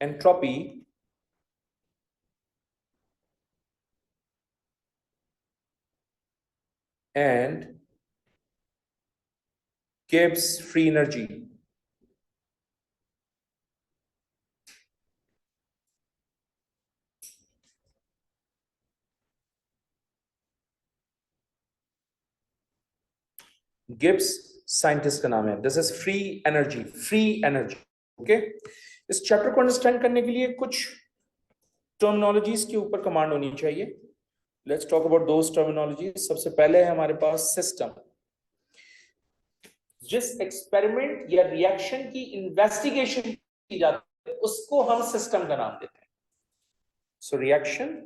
entropy and Gibbs free energy. Gibbs scientist का नाम है. This is free energy. Okay, इस चैप्टर को अंडरस्टैंड करने के लिए कुछ टर्मिनोलॉजीज के ऊपर कमांड होनी चाहिए. Let's talk about those terminologies. सबसे पहले है हमारे पास सिस्टम. जिस एक्सपेरिमेंट या रिएक्शन की इन्वेस्टिगेशन की जाती है उसको हम सिस्टम का नाम देते हैं. सो रिएक्शन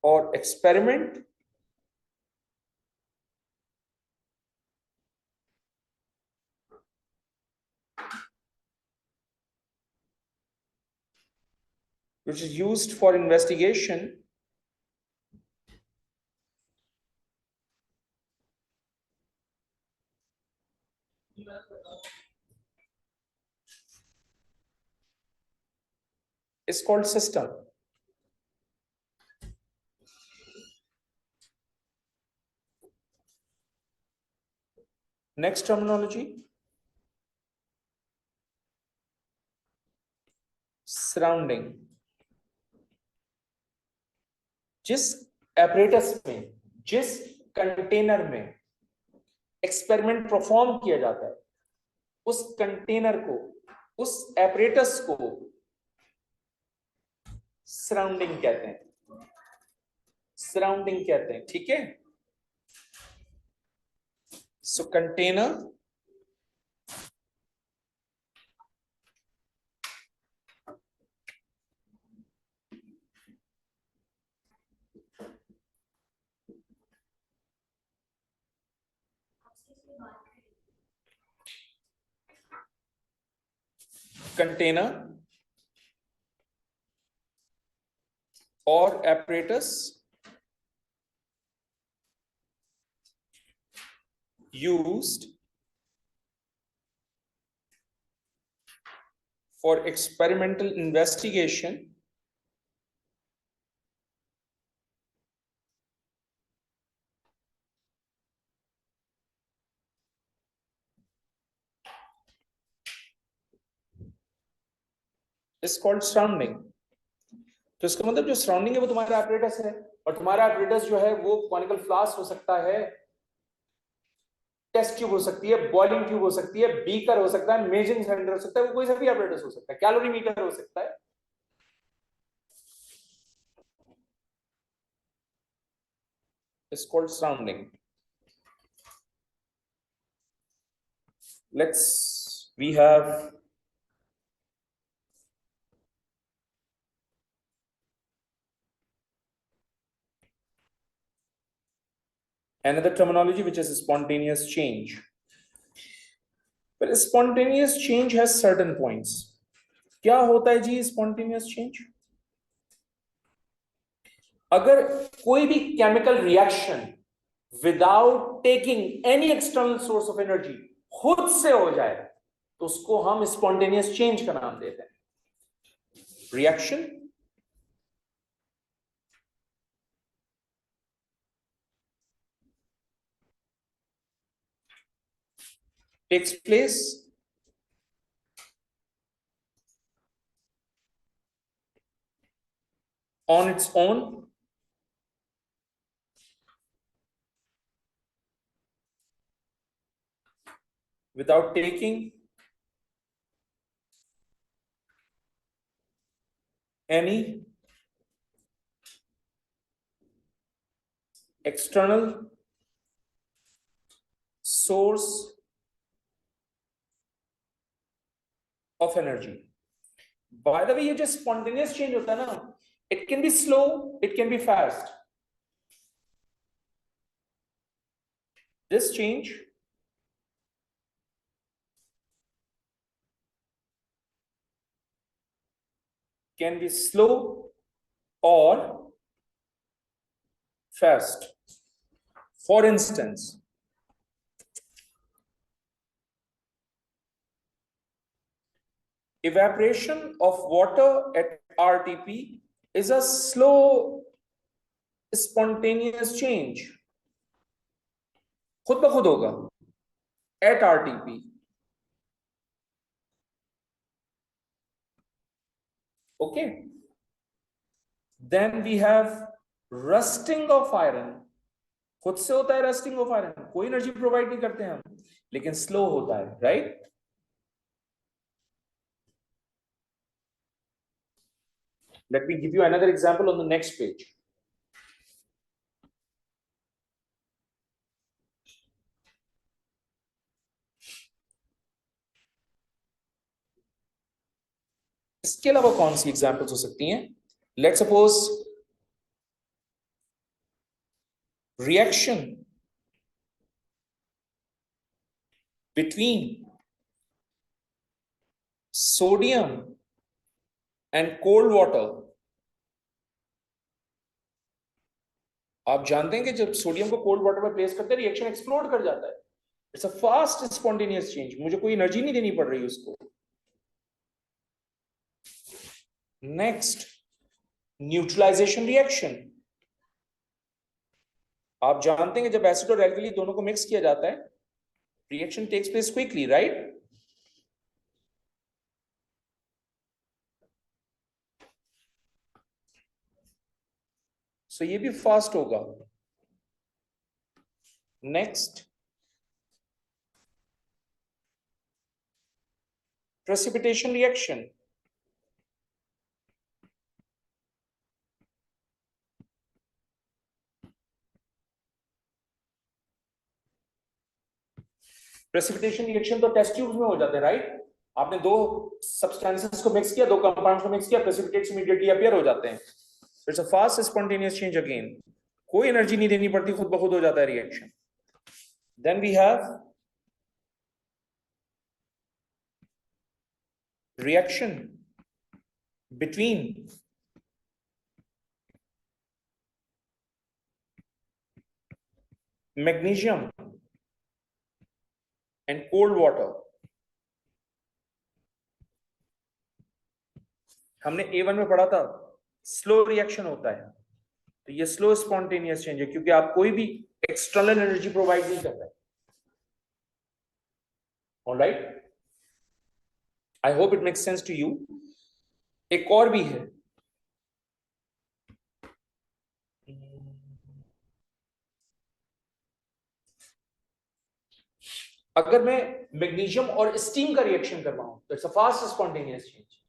और experiment which is used for investigation is called system. Next terminology, surrounding. जिस एपरेटस में, जिस कंटेनर में एक्सपेरिमेंट परफॉर्म किया जाता है उस कंटेनर को, उस एपरेटस को सराउंडिंग कहते हैं. सराउंडिंग कहते हैं. ठीक है. सो कंटेनर कंटेनर और apparatus used for experimental investigation is called surrounding. तो इसका मतलब जो सराउंडिंग है वो तुम्हारा एपरेटस है, और तुम्हारा एपरेटस जो है वो कॉनिकल फ्लास्क हो सकता है, टेस्ट ट्यूब हो सकती है, बॉइलिंग ट्यूब हो सकती है, बीकर हो सकता है, मेजरिंग सिलेंडर हो सकता है, वो कोई सा भी एपरेटस हो सकता है, कैलोरीमीटर हो सकता है. It's called surrounding. We have another terminology which is spontaneous change. But spontaneous change has certain points. क्या होता है जी spontaneous change? अगर कोई भी chemical reaction without taking any external source of energy खुद से हो जाए तो उसको हम स्पॉन्टेनियस चेंज का नाम देते हैं. Reaction takes place on its own without taking any external source of energy. By the way, ये जो spontaneous change होता है ना, it can be slow, it can be fast. This change can be slow or fast. For instance, evaporation of water at RTP is a slow spontaneous change. खुद ब खुद होगा at RTP. Okay. Then we have rusting of iron. खुद से होता है rusting of iron, कोई energy provide नहीं करते हम, लेकिन स्लो होता है, right? Let me give you another example on the next page. इसके अलावा कौन सी एग्जांपल्स हो सकती हैं? Let's suppose reaction between sodium and cold water. आप जानते हैं कि जब सोडियम को कोल्ड वाटर में प्लेस करते हैं रिएक्शन एक्सप्लोड कर जाता है. It's a fast spontaneous change, मुझे कोई एनर्जी नहीं देनी पड़ रही उसको. Next, neutralization reaction. आप जानते हैं कि जब एसिड और एल्कली दोनों को मिक्स किया जाता है, reaction takes place quickly, right? So ये भी फास्ट होगा. Next, precipitation reaction. Precipitation reaction तो टेस्ट ट्यूब्स में हो जाते हैं, राइट? आपने दो सब्सटेंसेस को मिक्स किया, दो कंपाउंड्स को मिक्स किया, प्रेसिपिटेट्स इमीडिएटली अपीयर हो जाते हैं. It's a fast spontaneous change again, कोई एनर्जी नहीं देनी पड़ती, खुद ब खुद हो जाता है reaction. Then we have reaction between magnesium and cold water. हमने A1 में पढ़ा था स्लो रिएक्शन होता है, तो ये स्लो स्पॉन्टेनियस चेंज है क्योंकि आप कोई भी एक्सटर्नल एनर्जी प्रोवाइड नहीं कर रहे. Alright, I hope it makes sense to you. एक और भी है, अगर मैं मैग्नीशियम और स्टीम का रिएक्शन कर रहा हूं तो it's a fast spontaneous change.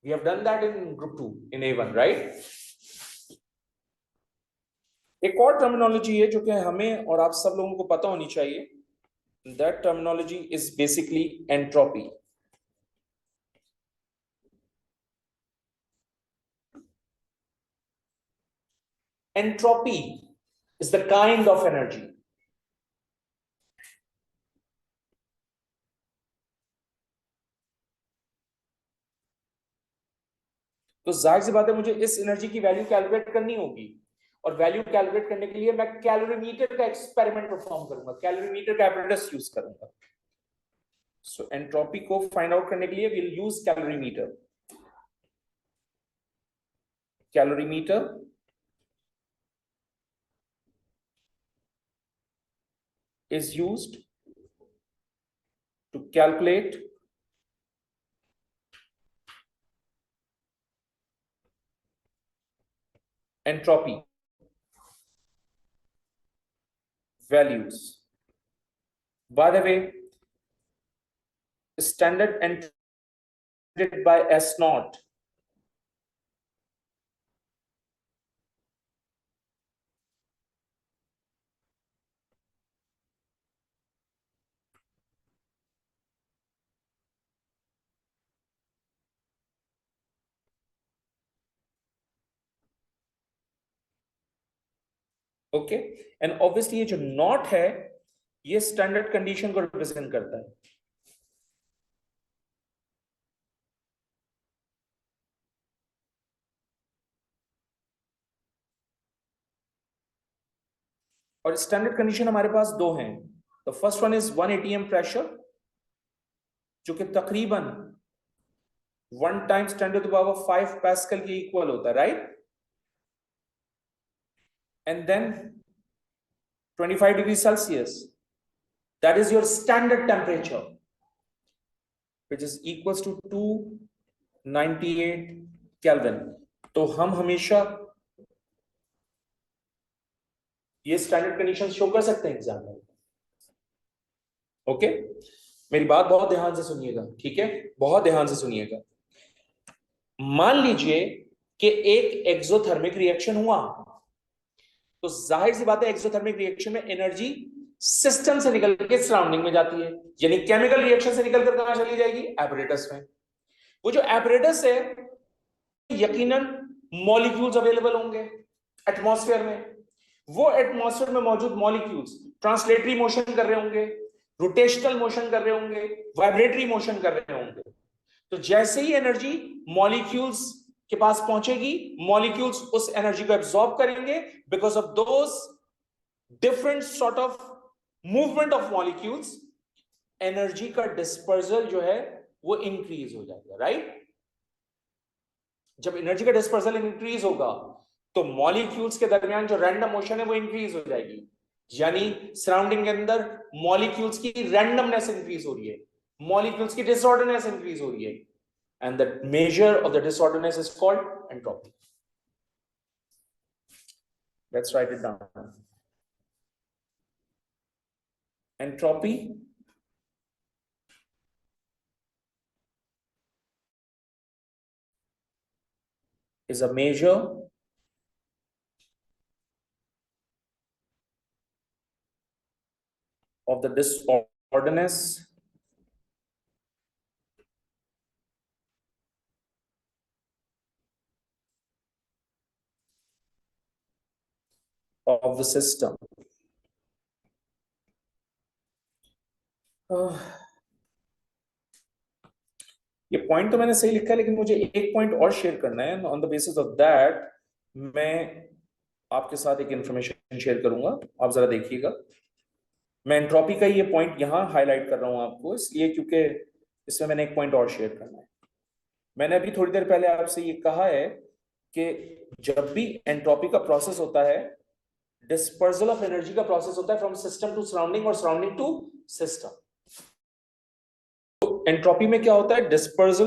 We have done that in group 2 in A1, right? एक और टर्मिनोलॉजी है जो कि हमें और आप सब लोगों को पता होनी चाहिए. That terminology is basically entropy. Entropy is the kind of energy. तो जाहिर सी बात है मुझे इस एनर्जी की वैल्यू कैलकुलेट करनी होगी, और वैल्यू कैलकुलेट करने के लिए मैं कैलोरीमीटर का एक्सपेरिमेंट परफॉर्म करूंगा, कैलोरीमीटर का एपरेटस यूज करूंगा. सो एंट्रोपी को फाइंड आउट करने के लिए we will use calorimeter. Calorimeter is used to calculate entropy values. By the way, standard entry by S naught. Okay, and obviously ये जो not है ये स्टैंडर्ड कंडीशन को रिप्रेजेंट करता है. और स्टैंडर्ड कंडीशन हमारे पास दो हैं. The first one is 1 atm pressure, जो कि तकरीबन 1 टाइम्स 10⁵ पास्कल के इक्वल होता है, right? And then 25 degree Celsius, that is your standard temperature, which is equals to 298 Kelvin. तो हम हमेशा ये स्टैंडर्ड कंडीशन शो कर सकते हैं एग्जाम में। ओके, मेरी बात बहुत ध्यान से सुनिएगा, ठीक है? बहुत ध्यान से सुनिएगा। मान लीजिए कि एक एक्सोथर्मिक रिएक्शन हुआ, तो जाहिर सी बात है एक्सोथर्मिक रिएक्शन में एनर्जी सिस्टम से निकल के सराउंडिंग में जाती है, यानी केमिकल रिएक्शन से निकलकर कहां चली जाएगी? एपरेटस में। वो जो एपरेटस है, यकीनन मॉलिक्यूल्स अवेलेबल होंगे एटमॉस्फेयर में। वो एटमॉस्फेयर में मौजूद मॉलिक्यूल्स ट्रांसलेटरी मोशन कर रहे होंगे, रोटेशनल मोशन कर रहे होंगे, वाइब्रेटरी मोशन कर रहे होंगे। तो जैसे ही एनर्जी मॉलिक्यूल्स के पास पहुंचेगी, मॉलिक्यूल्स उस एनर्जी को एब्सॉर्ब करेंगे। Because of those different sort of movement of molecules, energy का डिस्पर्सल जो है वो इंक्रीज हो जाएगा, राइट? जब एनर्जी का डिस्पर्सल इंक्रीज होगा तो मॉलिक्यूल्स के दरमियान जो रैंडम मोशन है वो इंक्रीज हो जाएगी, यानी सराउंडिंग के अंदर मॉलिक्यूल्स की रैंडमनेस इंक्रीज हो रही है, मॉलिक्यूल्स की डिसऑर्डरनेस इंक्रीज हो रही है, and the measure of the disorderness is called entropy. Let's write it down. Entropy is a measure of the disorderness of the system. ये पॉइंट तो मैंने सही लिखा है, लेकिन मुझे एक पॉइंट और शेयर करना है। On the basis of that मैं आपके साथ एक इंफॉर्मेशन शेयर करूंगा, आप जरा देखिएगा। मैं एंट्रोपी का ये पॉइंट यहां हाईलाइट कर रहा हूं आपको इसलिए क्योंकि इसमें मैंने एक पॉइंट और शेयर करना है। मैंने अभी थोड़ी देर पहले आपसे ये कहा है कि जब भी एंट्रोपी का प्रोसेस होता है, डिस्पर्सल ऑफ एनर्जी का प्रोसेस होता है फ्रॉम सिस्टम टू सराउंडिंग और सराउंडिंग टू सिस्टम। तो एंट्रोपी में क्या होता है? डिस्पर्सल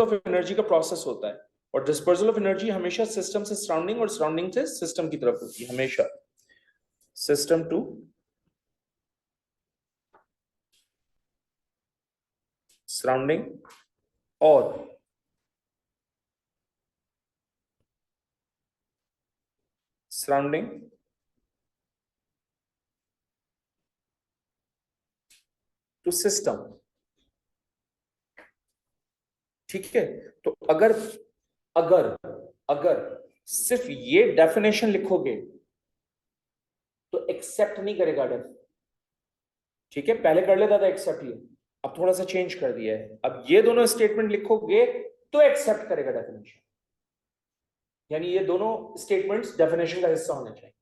ऑफ एनर्जी का प्रोसेस होता है, और डिस्पर्सल ऑफ एनर्जी हमेशा सिस्टम से सराउंडिंग और सराउंडिंग से सिस्टम की तरफ होती है, हमेशा सिस्टम टू सराउंडिंग और सराउंडिंग टू सिस्टम। ठीक है? तो अगर अगर अगर सिर्फ ये डेफिनेशन लिखोगे तो एक्सेप्ट नहीं करेगा डेफ। ठीक है, पहले कर लेता था एक्सेप्ट, ये अब थोड़ा सा चेंज कर दिया है। अब ये दोनों स्टेटमेंट लिखोगे तो एक्सेप्ट करेगा डेफिनेशन, यानी ये दोनों स्टेटमेंट्स डेफिनेशन का हिस्सा होने चाहिए।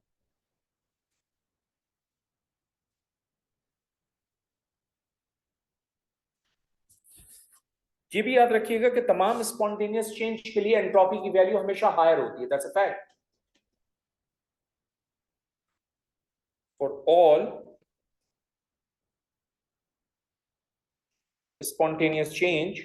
ये भी याद रखिएगा कि तमाम स्पॉन्टेनियस चेंज के लिए एंट्रोपी की वैल्यू हमेशा हायर होती है, that's a fact. For all spontaneous change,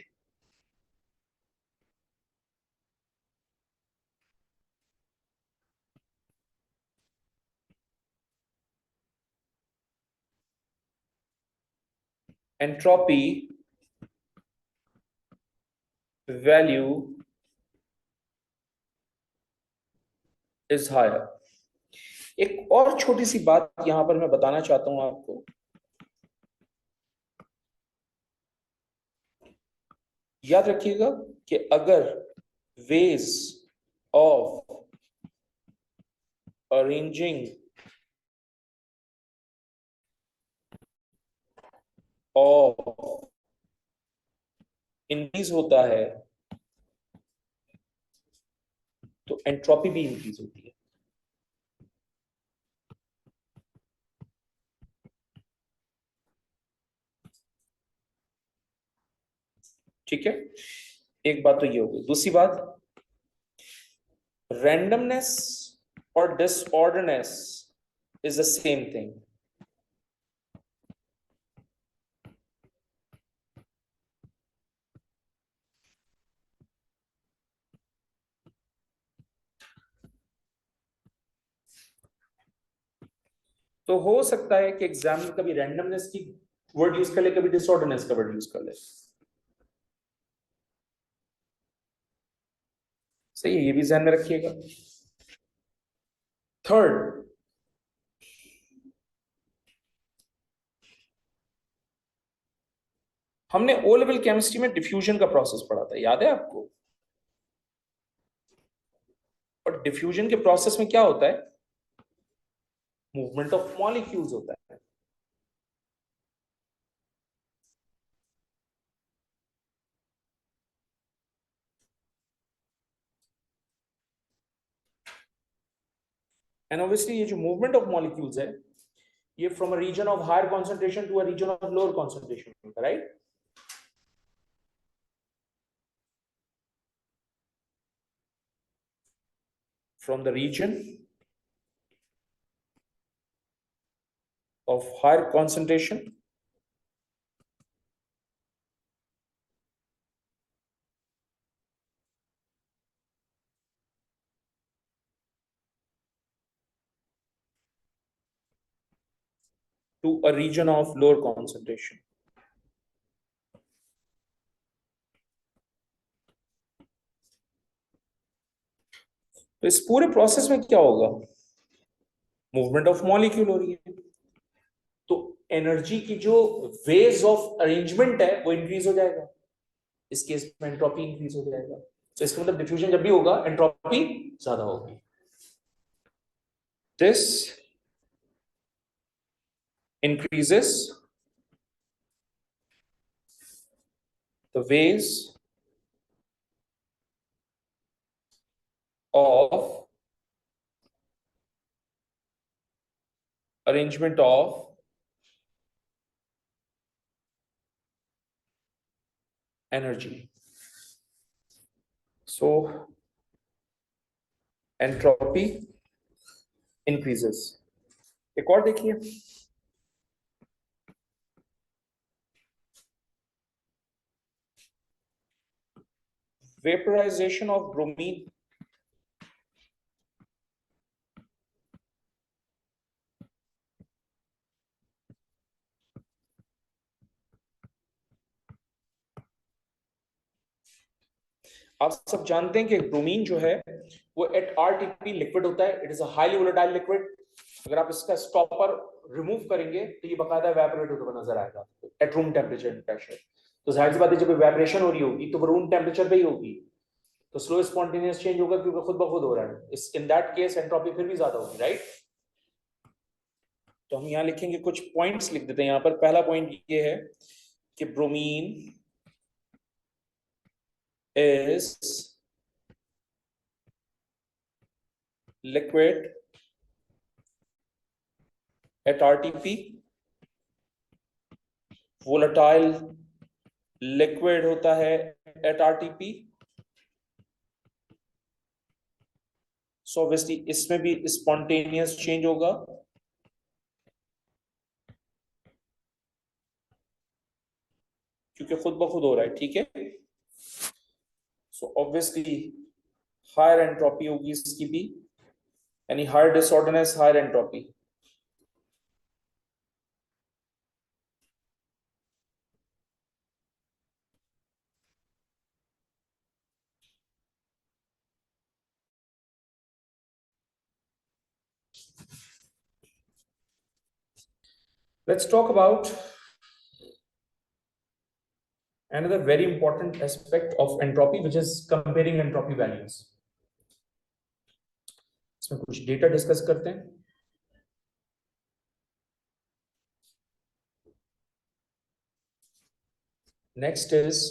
entropy value is higher। एक और छोटी सी बात यहां पर मैं बताना चाहता हूं आपको। याद रखिएगा कि अगर ways of arranging of increase होता है तो एंट्रोपी भी इंक्रीज होती है। ठीक है, एक बात तो ये हो गई। दूसरी बात, रैंडमनेस और disorderness is the same thing. तो हो सकता है कि एग्जाम में कभी रैंडमनेस की वर्ड यूज कर ले, कभी डिसऑर्डरनेस का वर्ड यूज कर ले। सही है, ये भी ध्यान में रखिएगा। थर्ड, हमने ओ लेवल केमिस्ट्री में डिफ्यूजन का प्रोसेस पढ़ा था, याद है आपको? और डिफ्यूजन के प्रोसेस में क्या होता है? मूवमेंट ऑफ मॉलिक्यूल्स होता है। एंड ऑब्वियसली ये जो मूवमेंट ऑफ मॉलिक्यूल्स है, ये from a region of higher concentration to a region of lower concentration, right? From the region of higher concentration to a region of lower concentration. तो इस पूरे process में क्या होगा? मूवमेंट ऑफ मॉलिक्यूल हो रही है, तो एनर्जी की जो वेज ऑफ अरेंजमेंट है वो इंक्रीज हो जाएगा। इस केस में एंट्रोपी इंक्रीज हो जाएगा। तो इसका मतलब डिफ्यूजन जब भी होगा एंट्रोपी ज्यादा होगी। This increases the ways of arrangement of energy. So entropy increases. एक और देखिए, vaporization of bromine आप सब जानते हैं कि ब्रोमीन जो है वो एट आरटीपी लिक्विड होता है। It is a highly volatile liquid. अगर आप इसका स्टॉपर रिमूव करेंगे तो ये बकायदा इवेपोरेट होता हुआ नजर आएगा एट रूम टेम्परेचर प्रेशर। तो जाहिर सी बात है जब इवेपोरेशन हो रही होगी तो वो रूम टेम्परेचर पे ही होगी, तो स्लो स्पॉन्टेनियस चेंज होगा क्योंकि खुद ब खुद हो रहा है। इस इन दैट केस एंट्रोपी फिर भी ज्यादा होगी, राइट? तो हम यहाँ लिखेंगे, कुछ पॉइंट्स लिख देते हैं यहाँ पर। पहला पॉइंट ये है कि bromine is liquid at RTP, volatile liquid होता है at RTP। so obviously इसमें भी spontaneous change होगा, क्योंकि खुद ब खुद हो रहा है, ठीक है? so obviously higher entropy होगी इसकी भी, यानी higher disorderness, higher entropy। Let's talk about another very important aspect of entropy, which is comparing entropy values। इसमें कुछ डेटा डिस्कस करते हैं। Next is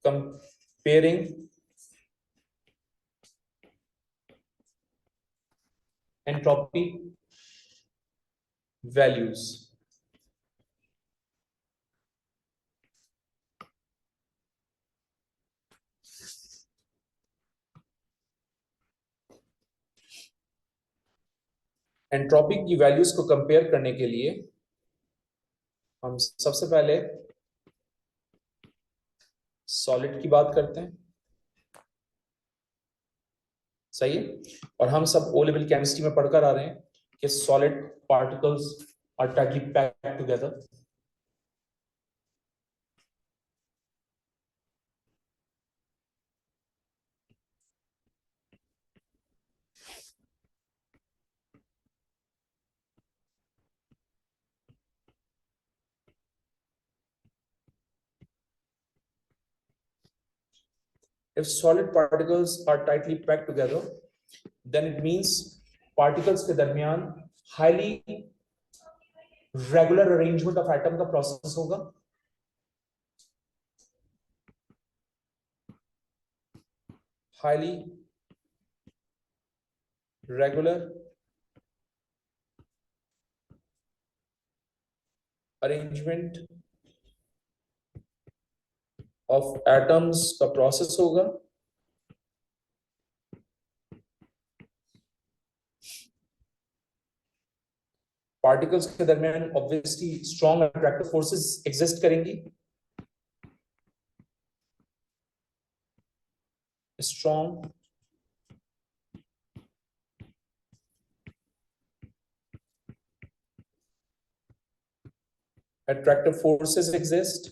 comparing entropy values. Entropy की वैल्यूज को कंपेयर करने के लिए हम सबसे पहले सॉलिड की बात करते हैं, सही है। और हम सब ओ लेवल केमिस्ट्री में पढ़कर आ रहे हैं कि solid particles are tightly packed together. If solid particles are tightly packed together, then it means particles के दरमियान highly regular arrangement of atom का process होगा। highly regular arrangement of atoms का process होगा। पार्टिकल्स के दरमियान obviously strong attractive forces exist करेंगी। Strong attractive forces exist,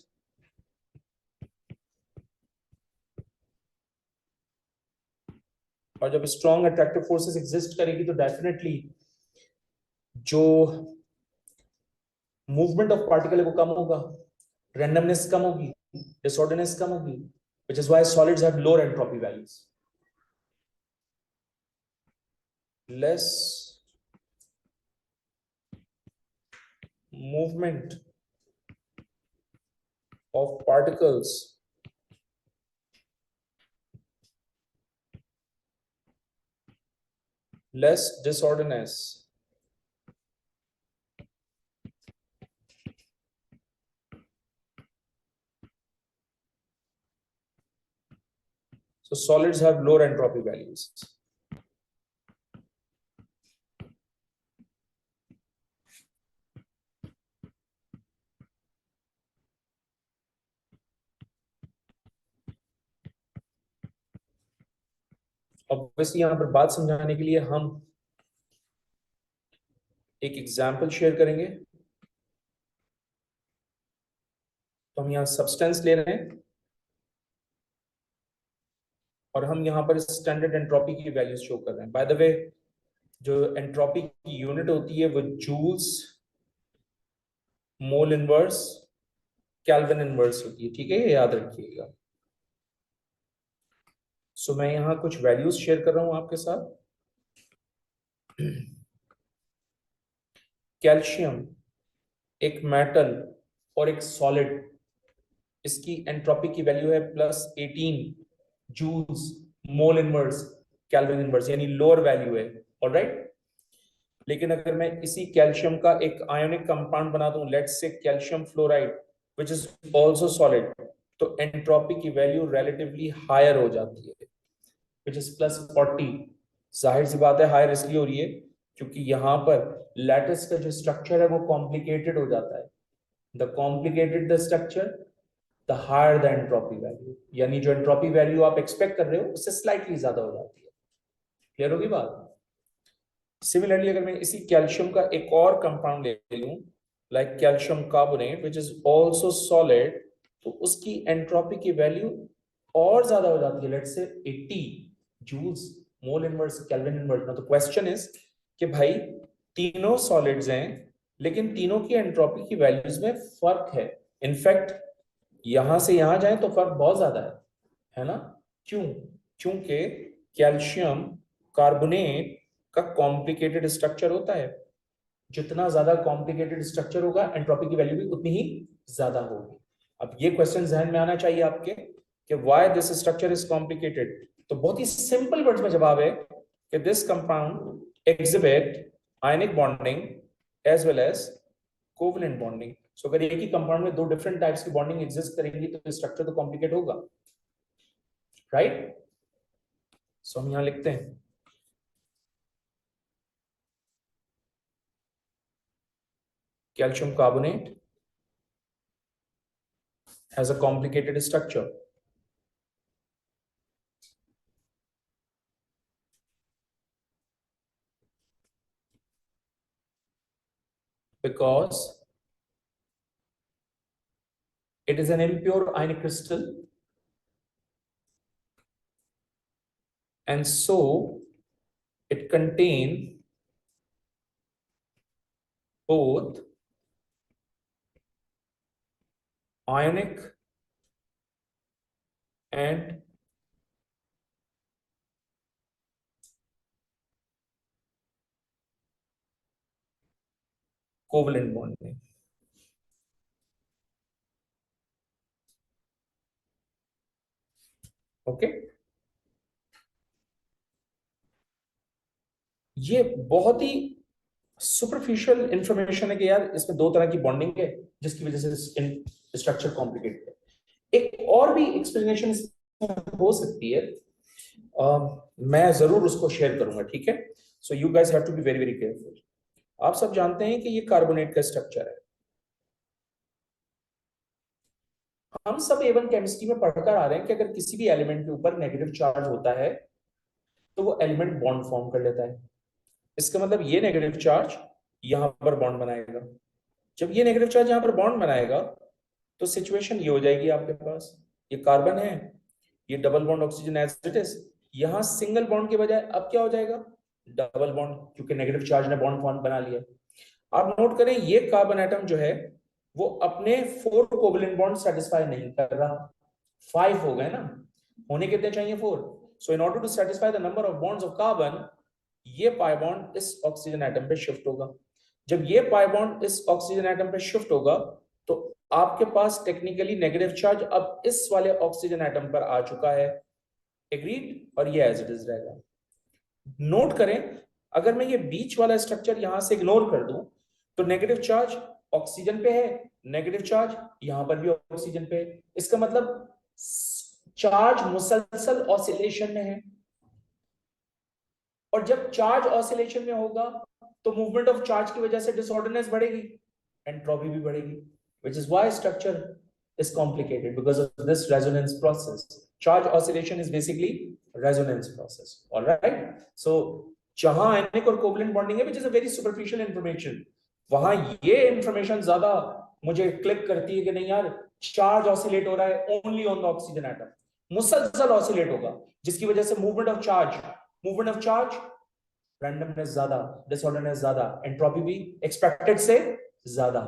और जब स्ट्रॉन्ग अट्रैक्टिव फोर्सेस एग्जिस्ट करेगी तो डेफिनेटली जो मूवमेंट ऑफ पार्टिकल है वो कम होगा, रैंडमनेस कम होगी, डिसऑर्डरनेस कम होगी, which is why solids have lower entropy values. Less movement of particles less disorderness, so solids have lower entropy values. Obviously यहां पर बात समझाने के लिए हम एक एग्जांपल शेयर करेंगे। तो हम यहां सब्सटेंस ले रहे हैं और हम यहां पर स्टैंडर्ड एंट्रोपी की वैल्यूज शो कर रहे हैं। बाय द वे जो एंट्रोपी की यूनिट होती है वो joules mole inverse Kelvin inverse होती है, ठीक है, ये याद रखिएगा। सो मैं यहां कुछ वैल्यूज शेयर कर रहा हूं आपके साथ। कैल्शियम एक मेटल और एक सॉलिड, इसकी एंट्रोपी की वैल्यू है +18 joules mole inverse Kelvin inverse, यानी लोअर वैल्यू है, ऑलराइट। लेकिन अगर मैं इसी कैल्शियम का एक आयोनिक कंपाउंड बना दूं, let's say calcium fluoride which is also solid, तो एंट्रोपी की वैल्यू रिलेटिवली हायर हो जाती है, व्हिच इज +40। जाहिर सी बात है हायर इसलिए हो रही है क्योंकि यहां पर लैटिस का जो स्ट्रक्चर है वो कॉम्प्लिकेटेड हो जाता है। The complicated the structure the higher the entropy value, यानी जो एंट्रोपी वैल्यू आप एक्सपेक्ट कर रहे हो उससे स्लाइटली ज्यादा हो जाती है। क्लियर होगी बात? सिमिलरली अगर मैं इसी कैल्शियम का एक और कंपाउंड ले लूं like calcium carbonate which is also solid, तो उसकी एंट्रोपी की वैल्यू और ज्यादा हो जाती है, let's say 80 joules mole inverse Kelvin inverse. तो क्वेश्चन इज कि भाई तीनों सॉलिड्स हैं लेकिन तीनों की एंट्रोपी की वैल्यूज में फर्क है। इनफैक्ट यहां से यहां जाए तो फर्क बहुत ज्यादा है ना? क्यों? क्योंकि कैल्शियम कार्बोनेट का कॉम्प्लिकेटेड स्ट्रक्चर होता है, जितना ज्यादा कॉम्प्लिकेटेड स्ट्रक्चर होगा एंट्रोपी की वैल्यू भी उतनी ही ज्यादा होगी। अब ये क्वेश्चन जहन में आना चाहिए आपके कि why this structure is complicated. तो बहुत ही सिंपल वर्ड्स में जवाब है कि this compound exhibit ionic bonding as well as covalent bonding. So अगर एक ही कंपाउंड में दो डिफरेंट टाइप्स की बॉन्डिंग एग्जिस्ट करेंगी तो स्ट्रक्चर तो कॉम्प्लिकेट होगा, राइट? सो हम यहां लिखते हैं calcium carbonate has a complicated structure because it is an impure ionic crystal, and so it contain both ionic and covalent bonding. Okay ये बहुत ही सुपरफिशियल इंफॉर्मेशन है कि यार इसमें दो तरह की बॉन्डिंग है जिसकी वजह से स्ट्रक्चर कॉम्प्लिकेटेड है। एक और भी एक्सप्लेनेशन हो सकती है, मैं जरूर उसको शेयर करूंगा, ठीक है? So you guys have to be very very careful. आप सब जानते हैं कि ये कार्बोनेट का स्ट्रक्चर है। हम सब A1 केमिस्ट्री में पढ़कर आ रहे हैं कि अगर किसी भी एलिमेंट के ऊपर नेगेटिव चार्ज होता है तो वो एलिमेंट बॉन्ड फॉर्म कर लेता है। इसका मतलब ये नेगेटिव चार्ज यहां पर बॉन्ड बनाएगा। जब ये नेगेटिव चार्ज यहां पर बॉन्ड बनाएगा तो सिचुएशन ये हो जाएगी आपके पास, ये कार्बन है, ये double bond oxygen as it is, यहां सिंगल बॉन्ड के बजाय अब क्या हो जाएगा, डबल बॉन्ड, क्योंकि नेगेटिव चार्ज ने बॉन्ड फॉर्म बना लिया। आप नोट करें ये कार्बन एटम जो है वो अपने 4 कोवलेंट बॉन्ड सेटिस्फाई नहीं कर रहा, 5 हो गए ना, होने कितने चाहिए 4। So in order to satisfy the number of bonds of carbon, ये पाई बॉन्ड इस ऑक्सीजन एटम पे शिफ्ट होगा। जब ये पाई बॉन्ड इस ऑक्सीजन एटम पे शिफ्ट होगा तो आपके पास टेक्निकली नेगेटिव चार्ज अब इस वाले ऑक्सीजन एटम पर आ चुका है, एग्रीड, और ये एज इट इज रहेगा। नोट करें अगर मैं ये बीच वाला स्ट्रक्चर यहां से इग्नोर कर दूं तो नेगेटिव चार्ज ऑक्सीजन पे है, नेगेटिव चार्ज यहां पर भी ऑक्सीजन पे है। इसका मतलब चार्ज मुसलसल ऑसिलेशन में है, और जब चार्ज ऑसिलेशन में होगा तो मूवमेंट ऑफ चार्ज की वजह से डिसऑर्डरनेस बढ़ेगी, एंट्रोपी भी बढ़ेगी, which is why structure is complicated because of this resonance process. Charge oscillation is basically resonance process. All right. So जहां आयनिक और कोवलेंट बॉन्डिंग है, which is a very superficial information, वहां ये इंफॉर्मेशन ज्यादा मुझे क्लिक करती है कि नहीं यार, चार्ज ऑसिलेट हो रहा है only on the oxygen atom, मुसलसल ऑसिलेट होगा, जिसकी वजह से मूवमेंट ऑफ चार्ज रैंडमनेस ज्यादा, डिसऑर्डरनेस ज्यादा, एंट्रोपी भी एक्सपेक्टेड से ज्यादा।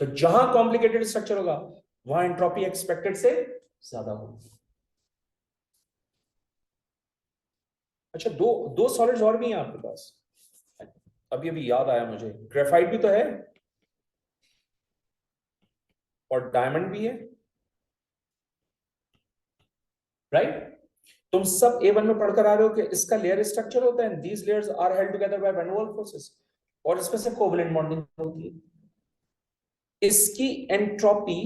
तो जहां कॉम्प्लिकेटेड स्ट्रक्चर होगा वहां एंट्रोपी एक्सपेक्टेड से ज्यादा होगी। अच्छा, दो दो सॉलिड्स और भी हैं आपके पास, अभी अभी याद आया मुझे, ग्रेफाइट भी तो है और डायमंड भी है, राइट? तुम सब A1 में पढ़कर आ रहे हो कि इसका लेयर स्ट्रक्चर होता है, these layers are held together by van der forces, और इसमें से कोवलेंट बॉन्डिंग होती है। इसकी एंट्रोपी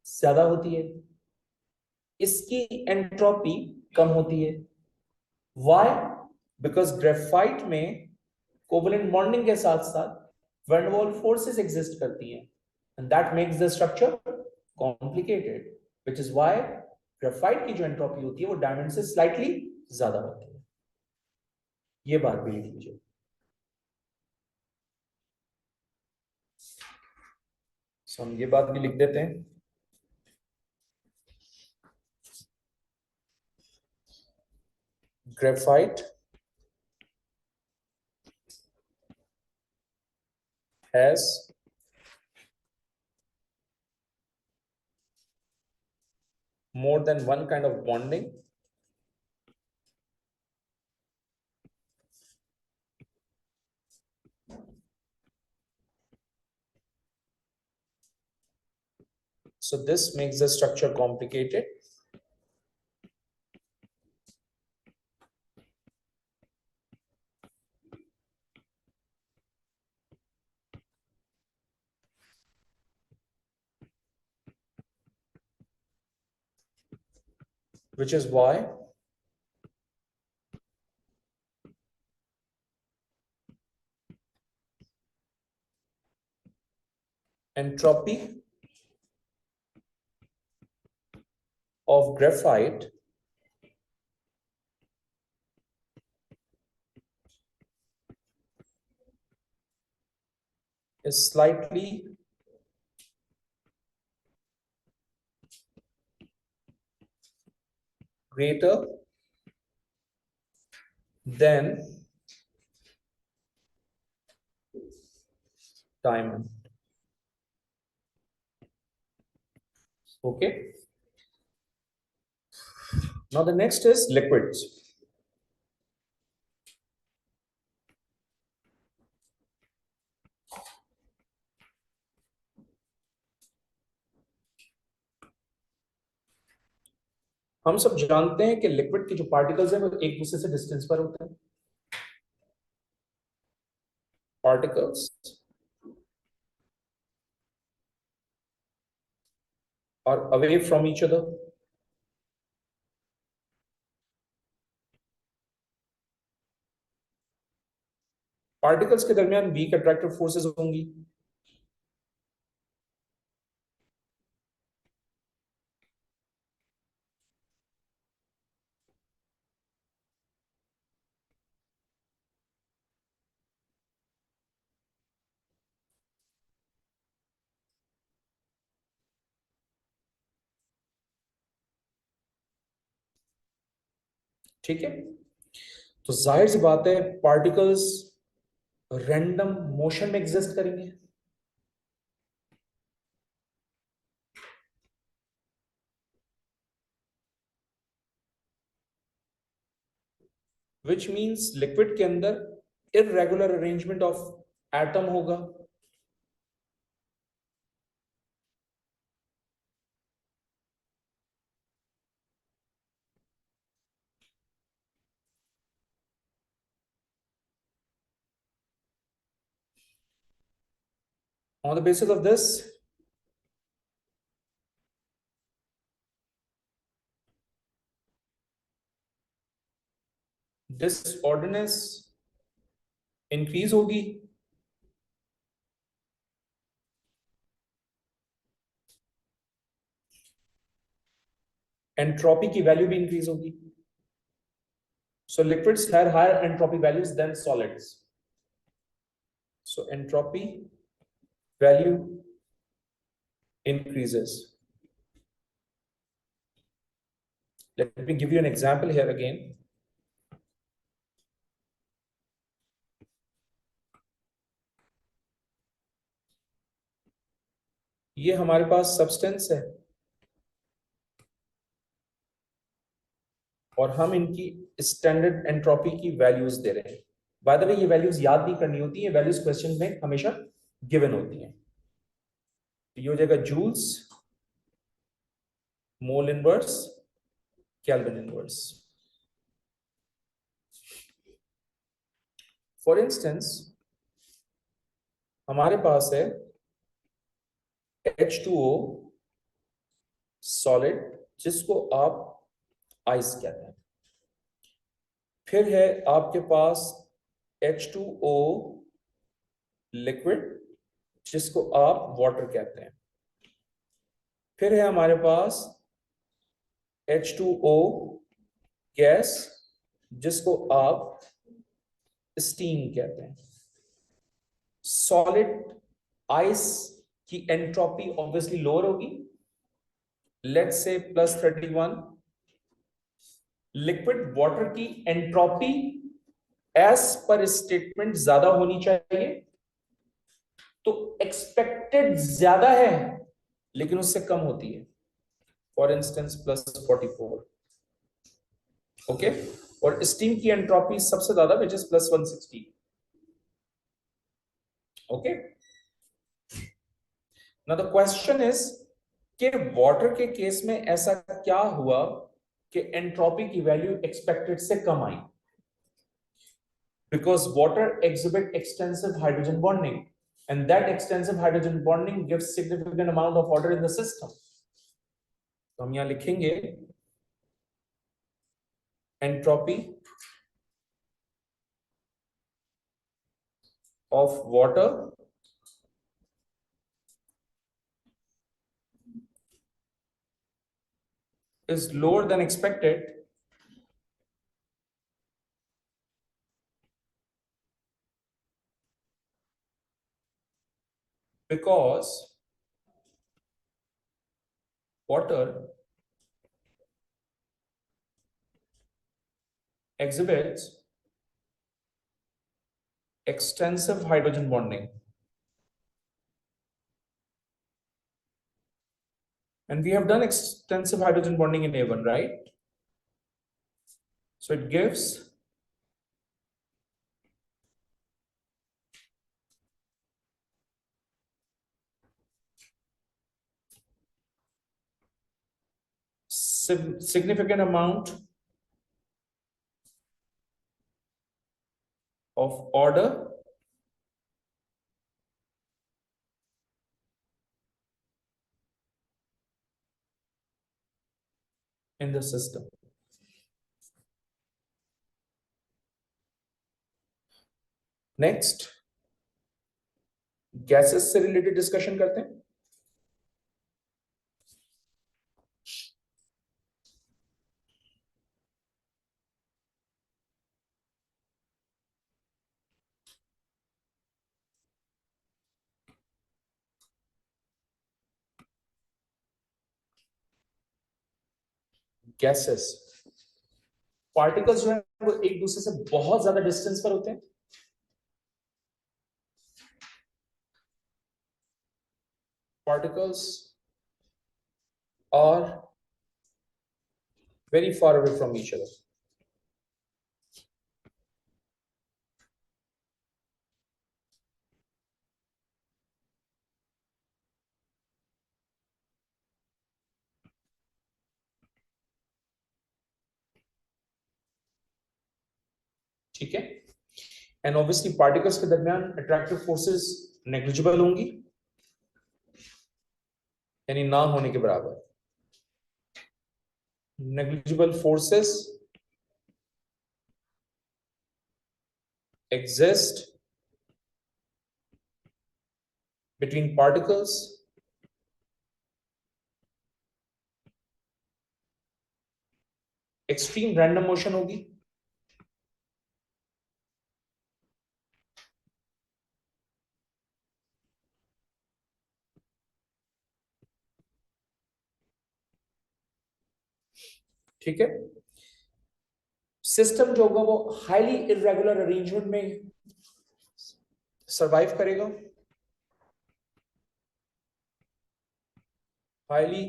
ज्यादा होती है, इसकी एंट्रोपी कम होती है। व्हाई? बिकॉज ग्रेफाइट में कोवलेंट बॉन्डिंग के साथ साथ वैन डेर फोर्सेस एग्जिस्ट करती हैं, and that makes the structure complicated, which is why graphite की जो एंट्रोपी होती है वो डायमंड से स्लाइटली ज्यादा होती है। ये बात भी लिख लीजिए। हम ये बात भी लिख देते हैं, graphite has more than one kind of bonding so this makes the structure complicated. which is why entropy of graphite is slightly greater than diamond. Okay. Now the next is liquids. हम सब जानते हैं कि liquid के जो particles हैं वो एक दूसरे से डिस्टेंस पर होते हैं. Particles are away from each other. Particles के दरमियान वीक अट्रैक्टिव फोर्सेस होंगी. ठीक है. तो जाहिर सी बात है पार्टिकल्स रैंडम मोशन में एग्जिस्ट करेंगे. विच मींस लिक्विड के अंदर इररेगुलर अरेंजमेंट ऑफ एटम होगा. On the basis of this, disorderness increase होगी. एंट्रोपी की वैल्यू भी इंक्रीज होगी. So liquids have higher entropy values than solids. So entropy value increases. Let me give you an example here again. ये हमारे पास substance है और हम इनकी स्टैंडर्ड एंट्रोपी की वैल्यूज दे रहे हैं. बाय द वे ये वैल्यूज याद नहीं करनी होती है, वैल्यूज क्वेश्चन में हमेशा गिवन होती हैं. ये हो जाएगा joules, mole inverse, Kelvin inverse. For instance हमारे पास है H2O सॉलिड जिसको आप आइस कहते हैं. फिर है आपके पास H2O लिक्विड जिसको आप वाटर कहते हैं. फिर है हमारे पास H2O गैस जिसको आप स्टीम कहते हैं. सॉलिड आइस की एंट्रोपी ऑब्वियसली लोअर होगी, लेट्स से +31. लिक्विड वाटर की एंट्रोपी एज पर स्टेटमेंट ज्यादा होनी चाहिए, तो एक्सपेक्टेड ज्यादा है लेकिन उससे कम होती है. For instance +44. ओके. और स्टीम की एंट्रोपी सबसे ज्यादा which is +160. Okay. Now the question is कि वाटर के केस में ऐसा क्या हुआ कि एंट्रोपी की वैल्यू एक्सपेक्टेड से कम आई. Because water exhibit extensive hydrogen bonding and that extensive hydrogen bonding gives significant amount of order in the system. तो हम यहां लिखेंगे entropy of water is lower than expected because water exhibits extensive hydrogen bonding. And we have done extensive hydrogen bonding in A1, right? So it gives significant amount of order in the system. Next, gases से related discussion करते हैं. Gases particles जो है वो एक दूसरे से बहुत ज्यादा डिस्टेंस पर होते हैं. Particles are very far away from each other. ठीक है. एंड ऑब्वियसली पार्टिकल्स के दरमियान अट्रैक्टिव फोर्सेस नेग्लिजिबल होंगी, यानी ना होने के बराबर. Negligible forces exist between particles extreme random motion होगी. ठीक है. सिस्टम जो होगा वो हाईली इरेगुलर अरेंजमेंट में सरवाइव करेगा. Highly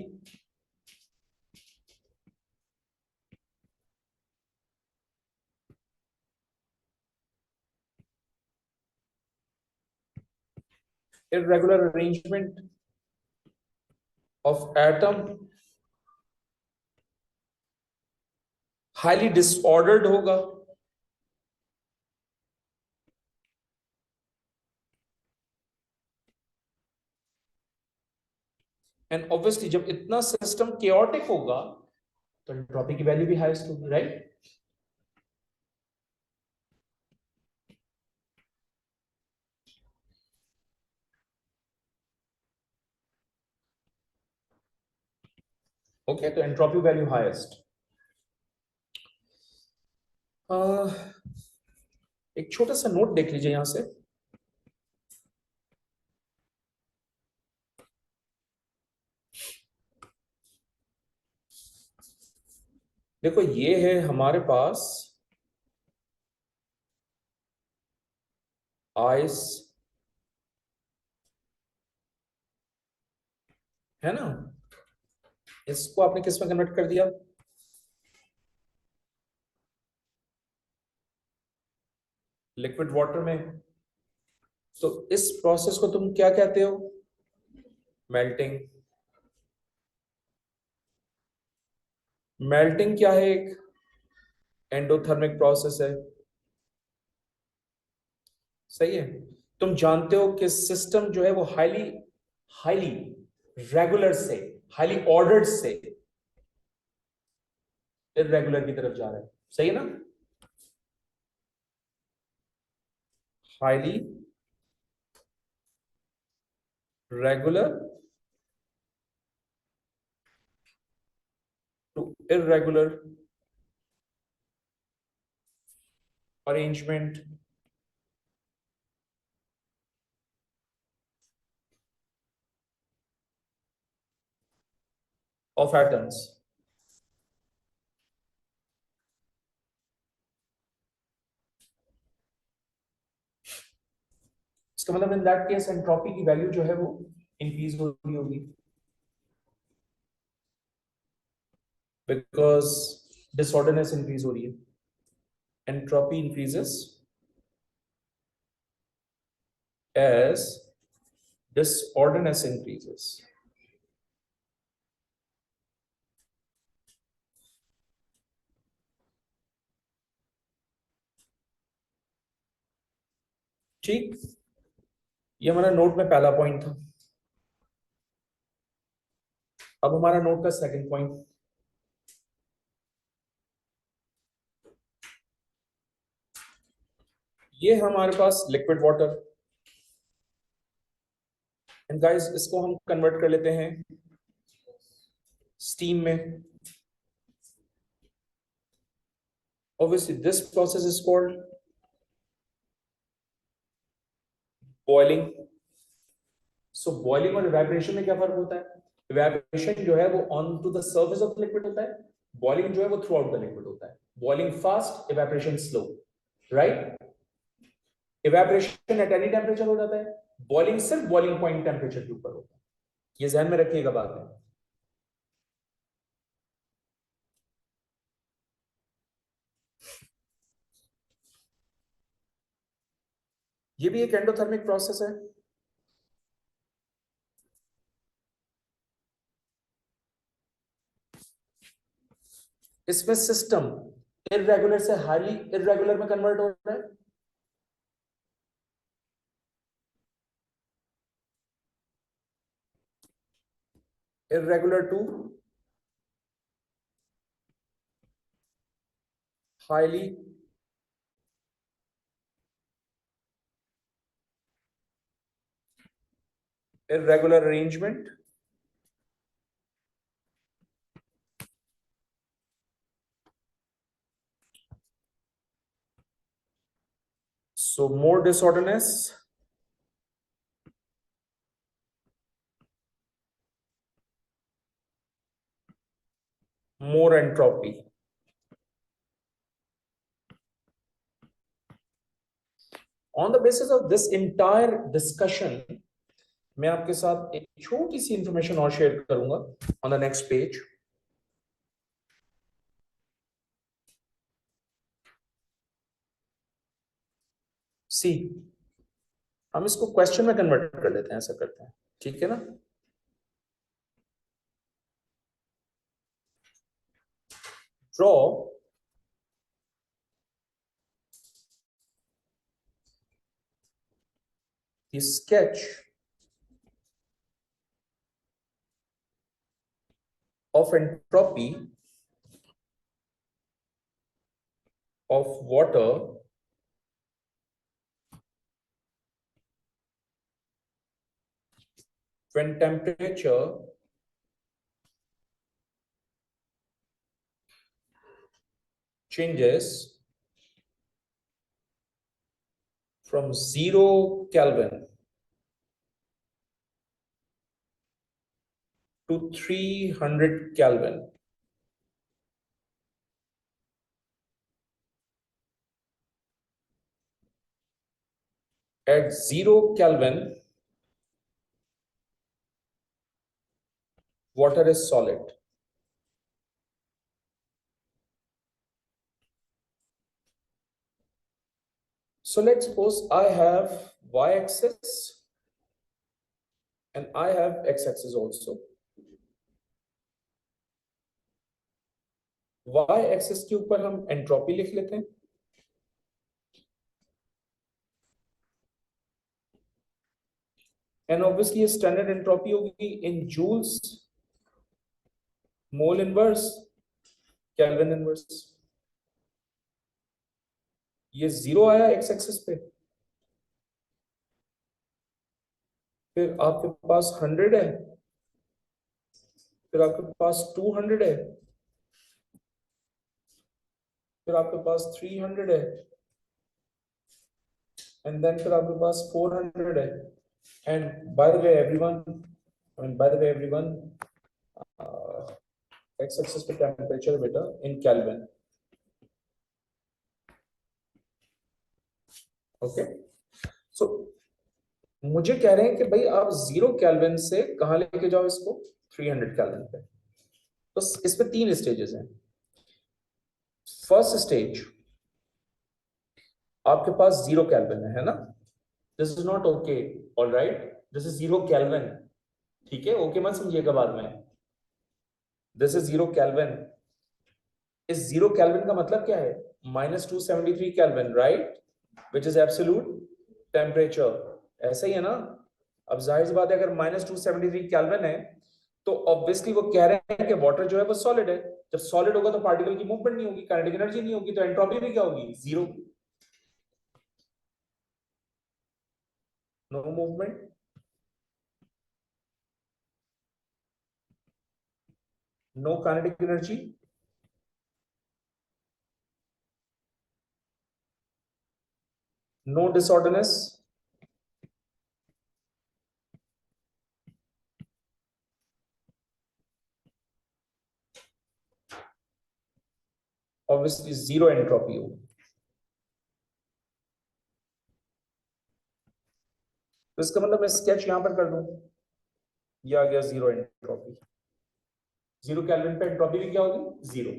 irregular arrangement of atom, highly disordered होगा. एंड ऑब्वियसली जब इतना सिस्टम chaotic होगा तो एंट्रोपी की वैल्यू भी हाईएस्ट होगी, राइट? ओके, तो एंट्रोपी वैल्यू हाईएस्ट. एक छोटा सा नोट देख लीजिए यहां से. देखो ये है हमारे पास आइस, है ना? इसको आपने किस में कन्वर्ट कर दिया? लिक्विड वाटर में. तो इस प्रोसेस को तुम क्या कहते हो? मेल्टिंग. मेल्टिंग क्या है? एक एंडोथर्मिक प्रोसेस है. सही है. तुम जानते हो कि सिस्टम जो है वो हाईली हाईली रेगुलर से, हाईली ऑर्डर्ड से इरेगुलर की तरफ जा रहा है. सही है ना? Highly regular to irregular arrangement of atoms. इसका मतलब इन दैट केस एंट्रोपी की वैल्यू जो है वो इंक्रीज हो रही होगी, बिकॉज डिसऑर्डरनेस इंक्रीज हो रही है. Entropy increases as disorderness increases. ठीक, ये हमारा नोट में पहला पॉइंट था. अब हमारा नोट का सेकंड पॉइंट. ये हमारे पास लिक्विड वाटर, एंड गाइस इसको हम कन्वर्ट कर लेते हैं स्टीम में. Obviously this process is called boiling. So boiling और इवेपोरेशन में क्या फर्क होता है? इवेपोरेशन जो है वो on to the surface of liquid होता है, बॉइलिंग जो है वो थ्रू आउट द लिक्विड होता है. Boiling fast, evaporation slow, right? Evaporation at any temperature हो जाता है, बॉइलिंग सिर्फ बॉइलिंग पॉइंट टेम्परेचर के ऊपर होता है. ये ध्यान में रखिएगा बाद में. ये भी एक एंडोथर्मिक प्रोसेस है. इसमें सिस्टम इरेगुलर से हाईली इरेगुलर में कन्वर्ट हो रहा है. Irregular to highly irregular arrangement so more disorderness, more entropy. On the basis of this entire discussion, मैं आपके साथ एक छोटी सी इंफॉर्मेशन और शेयर करूंगा ऑन द नेक्स्ट पेज. सी, हम इसको क्वेश्चन में कन्वर्ट कर लेते हैं, ऐसा करते हैं, ठीक है ना? Draw the sketch of entropy of water when temperature changes from 0 Kelvin to 300 Kelvin. At 0 Kelvin, water is solid. So let's suppose I have y-axis and I have x-axis also. y-axis के ऊपर हम entropy लिख लेते हैं, and obviously ये standard entropy होगी in joules, mole inverse, Kelvin inverse. ये 0 आया एक्स एक्सिस पे, फिर आपके पास 100 है, फिर आपके पास 200 है, फिर आपके पास 300 है, एंड देन फिर आपके पास 400 है। And by the way everyone, by the way everyone, x axis पे टेम्परेचर बेटा इन केल्विन। ओके, सो मुझे कह रहे हैं कि भाई आप 0 केल्विन से कहां लेके जाओ इसको, 300 केल्विन पे। तो इसमें 3 स्टेजेस हैं। फर्स्ट स्टेज, आपके पास 0 केल्विन है ना, this is not okay, all right, this is 0 kelvin, ठीक है, ओके मत समझिएगा बाद में, दिस इज 0 केल्विन। इस 0 केल्विन का मतलब क्या है, -273 kelvin, right, which is absolute temperature, ऐसा ही है ना। अब जाहिर सी बात है, अगर -273 केल्विन है तो ऑब्वियसली वो कह रहे हैं कि वाटर जो है वो सॉलिड है। जब सॉलिड होगा तो पार्टिकल की मूवमेंट नहीं होगी, काइनेटिक एनर्जी नहीं होगी, तो एंट्रोपी भी क्या होगी, 0, no movement, no kinetic energy, no disorderness, obviously 0 entropy होगी। तो इसका मतलब मैं स्केच यहां पर कर दूं, ये आ गया 0 एंट्रोपी। 0 केल्विन पे एंट्रोपी भी क्या होगी, 0।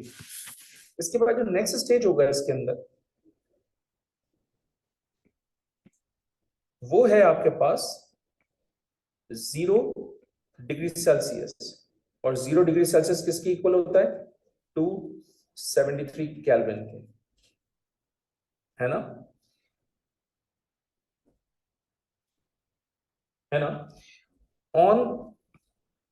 इसके बाद जो नेक्स्ट स्टेज होगा इसके अंदर, वो है आपके पास 0 डिग्री सेल्सियस। और 0 डिग्री सेल्सियस किसके इक्वल होता है, 273 केल्विन के, है ना, है ना। ऑन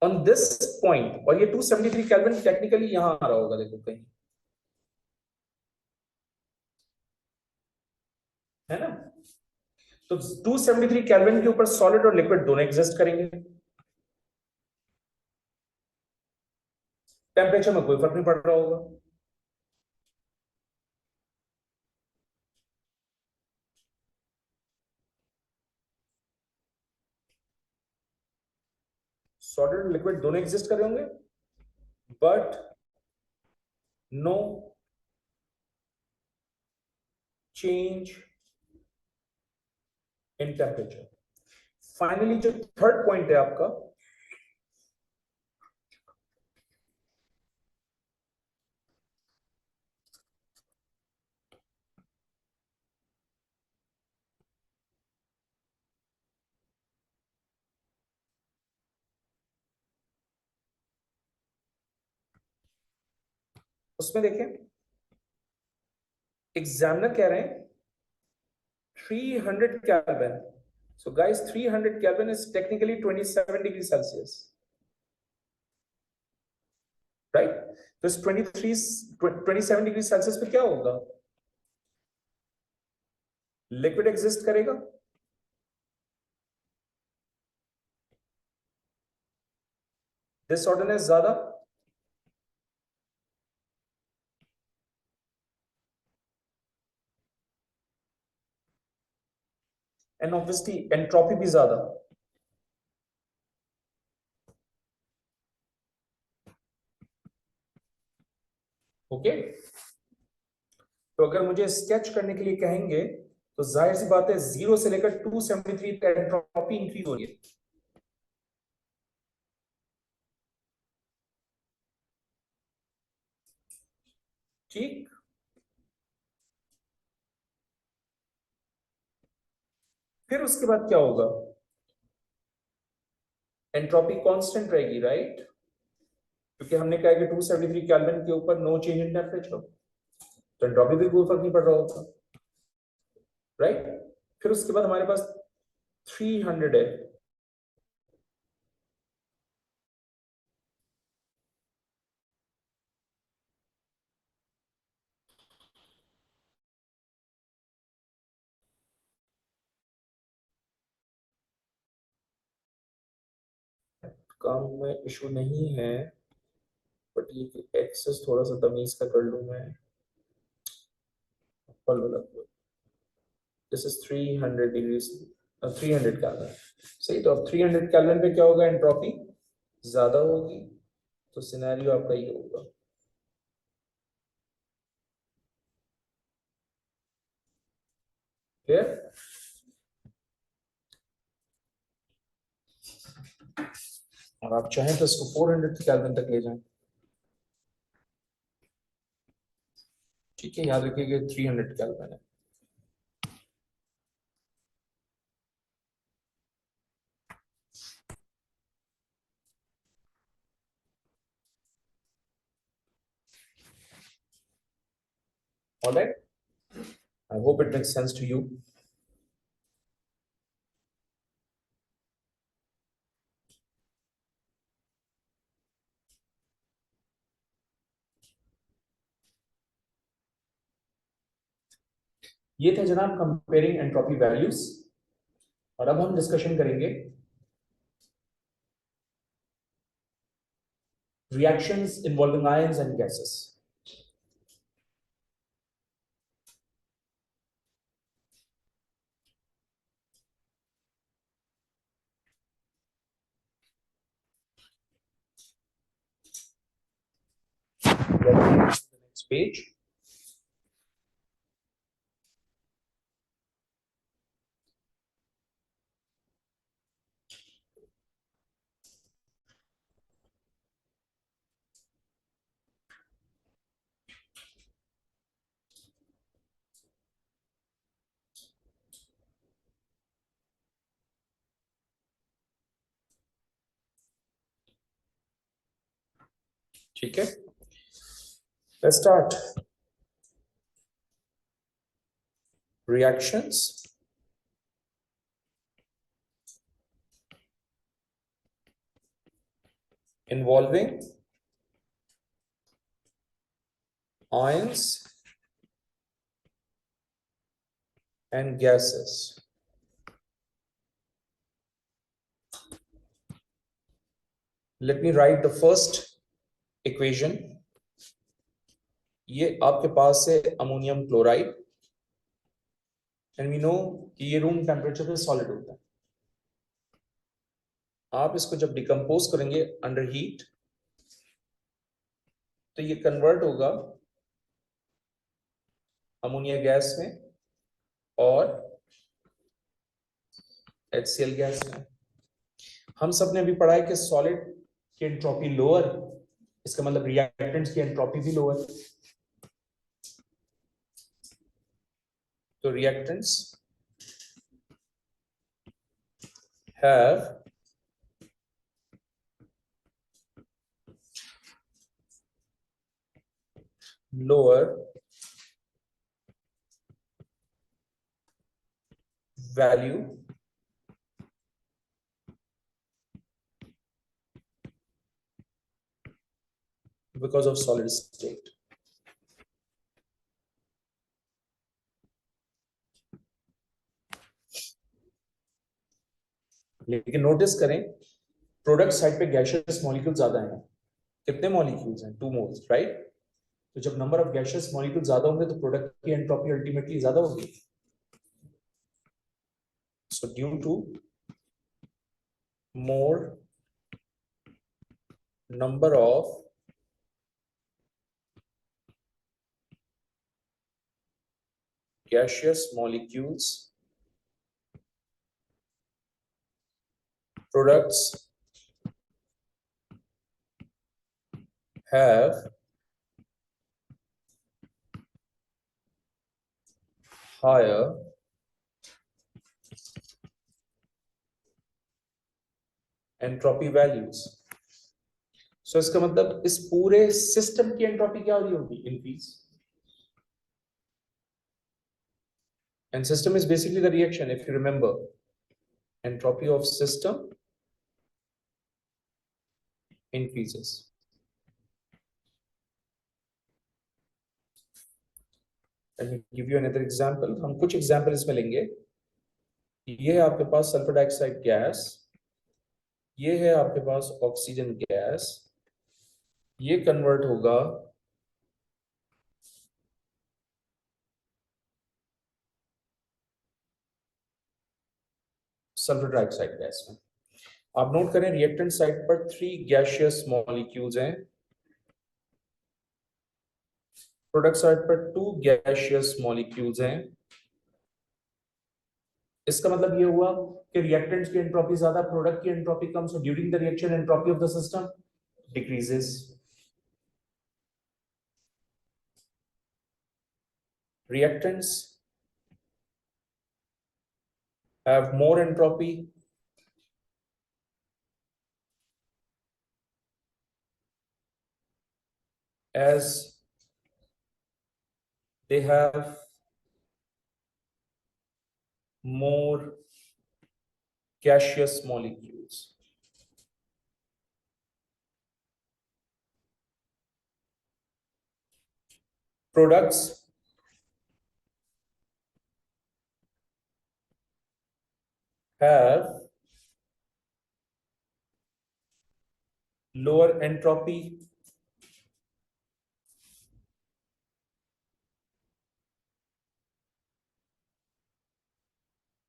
ऑन दिस पॉइंट, और ये 273 केल्विन टेक्निकली यहां आ रहा होगा, देखो कहीं, है ना। तो 273 केल्विन के ऊपर सॉलिड और लिक्विड दोनों एग्जिस्ट करेंगे, टेम्परेचर में कोई फर्क नहीं पड़ रहा होगा। सॉलिड और लिक्विड दोनों एग्जिस्ट कर रहे होंगे, but no change in temperature. Finally जो थर्ड पॉइंट है आपका, उसमें देखें, एग्जामिनर कह रहे हैं 300 Kelvin. So guys, 300 Kelvin is technically 27 degrees Celsius, right? तो इस 27 डिग्री सेल्सियस पे क्या होगा, लिक्विड एग्जिस्ट करेगा, डिसऑर्डरनेस ज्यादा, एंड ऑब्वियसली एंट्रोपी भी ज्यादा। ओके, तो अगर मुझे स्केच करने के लिए कहेंगे तो जाहिर सी बात है 0 से लेकर 273 तक एंट्रोपी इंक्रीज हो रही है। ठीक, फिर उसके बाद क्या होगा, एंट्रोपी कांस्टेंट रहेगी, राइट, क्योंकि हमने कहा कि 273 केल्विन के ऊपर नो चेंज इन टेम्परेचर, तो एंट्रोपी भी कोई फर्क नहीं पड़ रहा होगा, राइट। फिर उसके बाद हमारे पास 300 है, काम में इशू नहीं है, बट ये एक्सेस थोड़ा सा तमीज का कर लूं मैं। This is 300 degrees, 300 kelvin. सही, तो अब 300 केल्विन पे क्या होगा, एंट्रोपी ज्यादा होगी, तो सिनेरियो आपका ये होगा। क्लियर? और आप चाहें तो इसको 400 केल्विन तक ले जाएं। ठीक है, याद रखिएगा 300 केल्विन है। All right, I hope it makes sense to you. ये थे जनाब कंपेयरिंग एंट्रोपी वैल्यूज, और अब हम डिस्कशन करेंगे reactions involving ions and gases. Next page. ठीक है, let's start. Reactions involving ions and gases। Let me write the first equation। ये आपके पास है ammonium chloride, and we know कि ये रूम टेम्परेचर पे सॉलिड होता है। आप इसको जब डिकम्पोज करेंगे अंडर हीट, तो ये कन्वर्ट होगा अमोनिया गैस में और HCl गैस में। हम सब ने अभी पढ़ा है कि सॉलिड की एंट्रोपी लोअर, इसका मतलब रिएक्टेंट्स की एंट्रोपी भी लोअर। तो reactants have lower value because of solid state। लेकिन नोटिस करें, प्रोडक्ट साइड पे गैसियस मॉलिक्यूल ज्यादा हैं। कितने मॉलिक्यूल्स हैं? 2 मोल्स, राइट? तो जब नंबर ऑफ गैसियस मॉलिक्यूल ज्यादा होंगे तो प्रोडक्ट की एंट्रोपी अल्टीमेटली ज्यादा होगी। So due to more number of gaseous molecules, products have higher entropy values। So इसका मतलब इस पूरे सिस्टम की एंट्रोपी क्या हो रही होगी? Increase. And system is basically the reaction, if you remember, entropy of system increases। Let me give you another example। हम कुछ एग्जाम्पल इसमें लेंगे। ये है आपके पास सल्फर डाइऑक्साइड गैस, ये है आपके पास ऑक्सीजन गैस, ये कन्वर्ट होगा सल्फर डाइऑक्साइड गैस में। आप नोट करें रिएक्टेंट साइड पर 3 गैसियस मॉलिक्यूल्स हैं, प्रोडक्ट साइड पर 2 गैसियस मॉलिक्यूल्स हैं। इसका मतलब ये हुआ कि रिएक्टेंट्स की एंट्रोपी ज्यादा, प्रोडक्ट की entropy come, so during the reaction entropy of the system decreases. Reactants have more entropy as they have more gaseous molecules. Products have lower entropy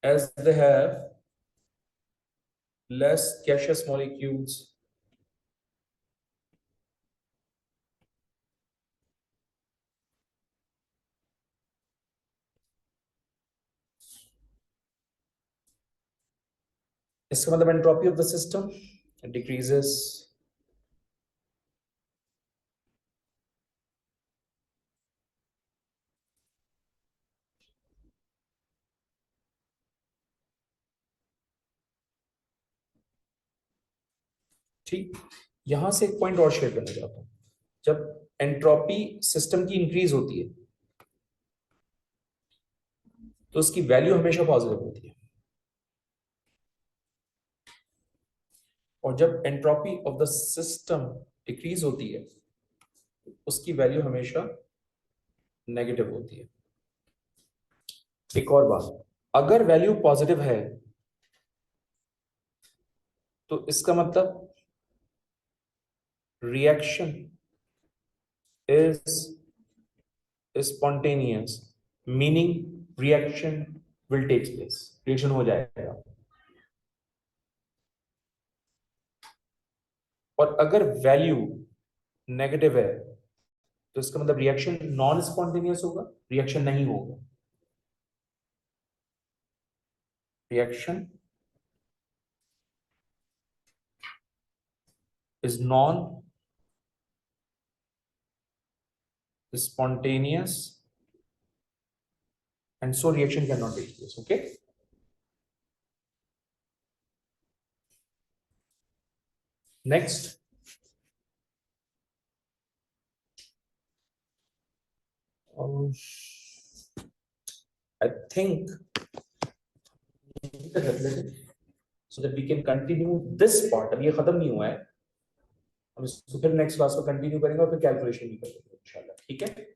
as they have less gaseous molecules. इसका मतलब entropy of the system decreases. ठीक, यहां से एक point और share करना चाहता हूं। जब एंट्रोपी सिस्टम की इंक्रीज होती है तो उसकी वैल्यू हमेशा पॉजिटिव होती है, और जब entropy of the system decrease होती है उसकी वैल्यू हमेशा नेगेटिव होती है। एक और बात, अगर वैल्यू पॉजिटिव है तो इसका मतलब reaction is spontaneous, meaning reaction will take place, reaction हो जाएगा। और अगर वैल्यू नेगेटिव है तो इसका मतलब रिएक्शन नॉन स्पॉन्टेनियस होगा, रिएक्शन नहीं होगा। Reaction is non-spontaneous and so reaction cannot take place. Okay. Next, I think so that we can continue this part. अब ये खत्म नहीं हुआ है, हम इसको फिर नेक्स्ट क्लास में कंटिन्यू करेंगे और फिर कैलकुलेशन भी करेंगे इंशाल्लाह। ठीक है।